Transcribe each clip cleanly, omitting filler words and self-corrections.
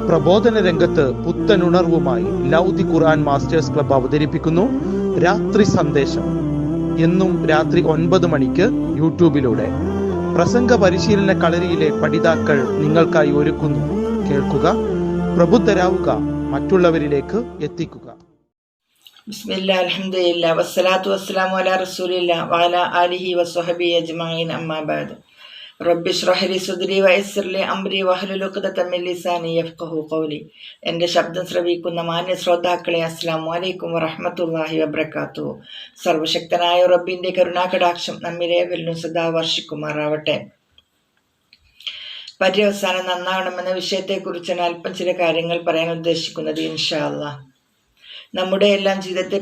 പ്രബോധന രംഗത്ത് പുത്തനുണർവുമായി ലൗദി ഖുർആൻ masters club അവതരിപ്പിക്കുന്നു രാത്രി സന്ദേശം. എന്നും രാത്രി 9 മണിക്ക് യൂട്യൂബിലൂടെ പ്രസംഗ പരിശീലന കളരിയിലെ പഠിതാക്കൾ നിങ്ങൾക്കായി ഒരുക്കുന്നു. കേൾക്കുക, പ്രബുദ്ധരാവുക, മറ്റുള്ളവരിലേക്ക് എത്തിക്കുക. ബിസ്മില്ലാ, അൽഹംദുലില്ലാ, വസ്സലാത്തു വസ്സലാമു അലാ റസൂലില്ലാ വഅലാ ആലിഹി വസ്വഹബിഹി അജ്മഈൻ. അമ്മാ ബഅദ്. റബ്ബി ഇശ്റഹ് ലി സദ്രി വയസ്സിർ ലി അംരി വഹ്ലുൽ ഉഖ്ദതം മിൻ ലിസാനി യഫ്ഖഹു ഖൗലി. എൻ്റെ ശബ്ദം ശ്രവിക്കുന്ന മാന്യ ശ്രോതാക്കളെ, അസ്സലാമു അലൈക്കും വറഹ്മത്തുള്ളാഹി വബറകാതുഹു. സർവശക്തനായ റബ്ബിൻ്റെ കരുണാകടാക്ഷം നമ്മിലേവരിലും സദാ വർഷിക്കുമാറാവട്ടെ. പര്യവസാനം നന്നാവണമെന്ന വിഷയത്തെക്കുറിച്ചാണ് അല്പം ചില കാര്യങ്ങൾ പറയാൻ ഉദ്ദേശിക്കുന്നത്, ഇൻഷാ അല്ലാഹ്. നമ്മുടെ എല്ലാം ജീവിതത്തെ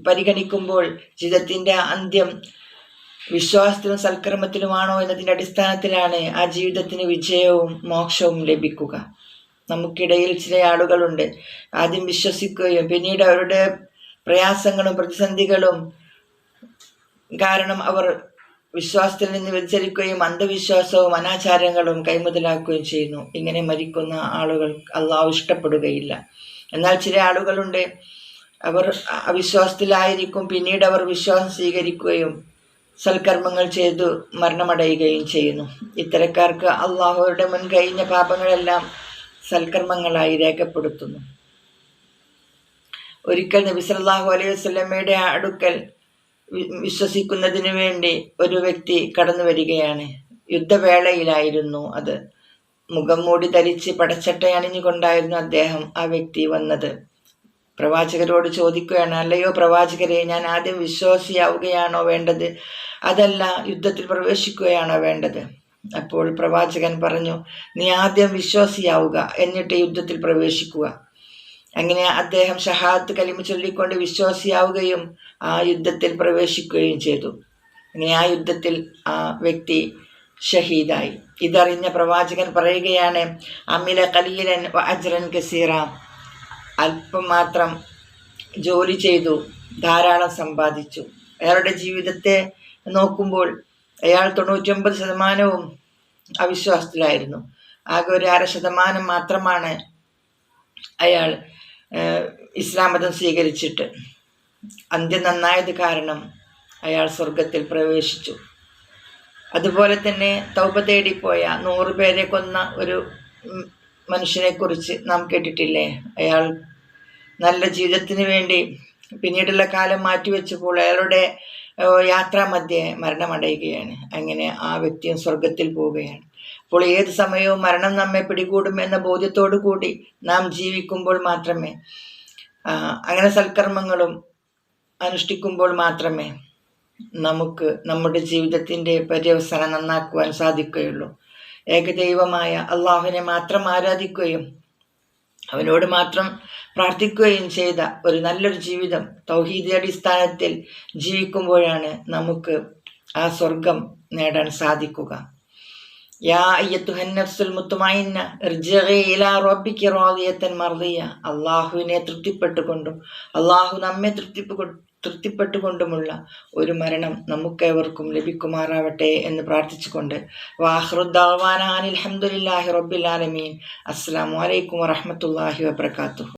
പരിഗണിക്കുമ്പോൾ ജീവിതത്തിൻ്റെ അന്ത്യം വിശ്വാസത്തിലും സൽക്കർമ്മത്തിലുമാണോ എന്നതിൻ്റെ അടിസ്ഥാനത്തിലാണ് ആ ജീവിതത്തിന് വിജയവും മോക്ഷവും ലഭിക്കുക. നമുക്കിടയിൽ ചില ആളുകളുണ്ട്, ആദ്യം വിശ്വസിക്കുകയും പിന്നീട് അവരുടെ പ്രയാസങ്ങളും പ്രതിസന്ധികളും കാരണം അവർ വിശ്വാസത്തിൽ നിന്ന് വ്യതിചലിക്കുകയും അന്ധവിശ്വാസവും അനാചാരങ്ങളും കൈമുതലാക്കുകയും ചെയ്യുന്നു. ഇങ്ങനെ മരിക്കുന്ന ആളുകൾ അള്ളാഹു ഇഷ്ടപ്പെടുകയില്ല. എന്നാൽ ചില ആളുകളുണ്ട്, അവർ അവിശ്വാസത്തിലായിരിക്കും, പിന്നീട് അവർ വിശ്വാസം സ്വീകരിക്കുകയും സൽക്കർമ്മങ്ങൾ ചെയ്തു മരണമടയുകയും ചെയ്യുന്നു. ഇത്തരക്കാർക്ക് അള്ളാഹുവിന്റെ മുൻ കഴിഞ്ഞ പാപങ്ങളെല്ലാം സൽക്കർമ്മങ്ങളായി രേഖപ്പെടുത്തുന്നു. ഒരിക്കൽ നബി സല്ലല്ലാഹു അലൈഹി വസല്ലമയുടെ അടുക്കൽ വിശ്വസിക്കുന്നതിന് വേണ്ടി ഒരു വ്യക്തി കടന്നു വരികയാണ്. യുദ്ധവേളയിലായിരുന്നു അത്. മുഖം മൂടി ധരിച്ച് പടച്ചട്ട അണിഞ്ഞുകൊണ്ടായിരുന്നു ആ വ്യക്തി വന്നത്. പ്രവാചകരോട് ചോദിക്കുകയാണ്, അല്ലയോ പ്രവാചകരെ, ഞാൻ ആദ്യം വിശ്വാസിയാവുകയാണോ വേണ്ടത്, അതല്ല യുദ്ധത്തിൽ പ്രവേശിക്കുകയാണോ വേണ്ടത്? അപ്പോൾ പ്രവാചകൻ പറഞ്ഞു, നീ ആദ്യം വിശ്വാസിയാവുക, എന്നിട്ട് യുദ്ധത്തിൽ പ്രവേശിക്കുക. അങ്ങനെ അദ്ദേഹം ഷഹാദത്ത് കലിമ ചൊല്ലിക്കൊണ്ട് വിശ്വാസിയാവുകയും ആ യുദ്ധത്തിൽ പ്രവേശിക്കുകയും ചെയ്തു. അങ്ങനെ ആ യുദ്ധത്തിൽ ആ വ്യക്തി ഷഹീദായി. ഇതറിഞ്ഞ പ്രവാചകൻ പറയുകയാണ്, അമില ഖലീലൻ വ അജ്റൻ കസീറ. അല്പം മാത്രം ജോലി ചെയ്തു, ധാരാളം സമ്പാദിച്ചു. അയാളുടെ ജീവിതത്തെ നോക്കുമ്പോൾ അയാൾ 99% അവിശ്വാസത്തിലായിരുന്നു. ആകെ ഒരു 1% മാത്രമാണ് അയാൾ ഇസ്ലാം മതം സ്വീകരിച്ചിട്ട്. അന്ത്യം നന്നായത് കാരണം അയാൾ സ്വർഗത്തിൽ പ്രവേശിച്ചു. അതുപോലെ തന്നെ തൗബ തേടിപ്പോയ 100 പേരെ കൊന്ന ഒരു മനുഷ്യനെ കുറിച്ച് നാം കേട്ടിട്ടില്ലേ? അയാൾ നല്ല ജീവിതത്തിന് വേണ്ടി പിന്നീടുള്ള കാലം മാറ്റിവെച്ചപ്പോൾ അയാളുടെ യാത്രാമധ്യേ മരണമടയുകയാണ്. അങ്ങനെ ആ വ്യക്തിയും സ്വർഗത്തിൽ പോവുകയാണ്. അപ്പോൾ ഏത് സമയവും മരണം നമ്മെ പിടികൂടും എന്ന ബോധ്യത്തോടു കൂടി നാം ജീവിക്കുമ്പോൾ മാത്രമേ, അങ്ങനെ സൽക്കർമ്മങ്ങളും അനുഷ്ഠിക്കുമ്പോൾ മാത്രമേ നമുക്ക് നമ്മുടെ ജീവിതത്തിൻ്റെ പര്യവസാനം നന്നാക്കുവാൻ സാധിക്കുകയുള്ളൂ. ഏകദൈവമായ അള്ളാഹുവിനെ മാത്രം ആരാധിക്കുകയും അവനോട് മാത്രം പ്രാർത്ഥിക്കുകയും ചെയ്ത ഒരു നല്ലൊരു ജീവിതം തൗഹീദ് അടിസ്ഥാനത്തിൽ ജീവിക്കുമ്പോഴാണ് നമുക്ക് ആ സ്വർഗം നേടാൻ സാധിക്കുക. യാ അയ്യത്തുഹൻ നഫ്സുൽ മുത്മഇന്ന ഇർജിഇ ഇലാ റബ്ബികി റാദിയതൻ മർദിയ. അള്ളാഹുവിനെ തൃപ്തിപ്പെട്ടുകൊണ്ടും അള്ളാഹു നമ്മെ തൃപ്തിപ്പെട്ടുകൊണ്ടുമുള്ള ഒരു മരണം നമുക്കേവർക്കും ലഭിക്കുമാറാവട്ടെ എന്ന് പ്രാർത്ഥിച്ചുകൊണ്ട് വാഖിറു ദഅ്വാനാ അനിൽ ഹംദുലില്ലാഹി റബ്ബിൽ ആലമീൻ. അസ്സലാമു അലൈക്കും വറഹ്മത്തുള്ളാഹി വബറകാതുഹു.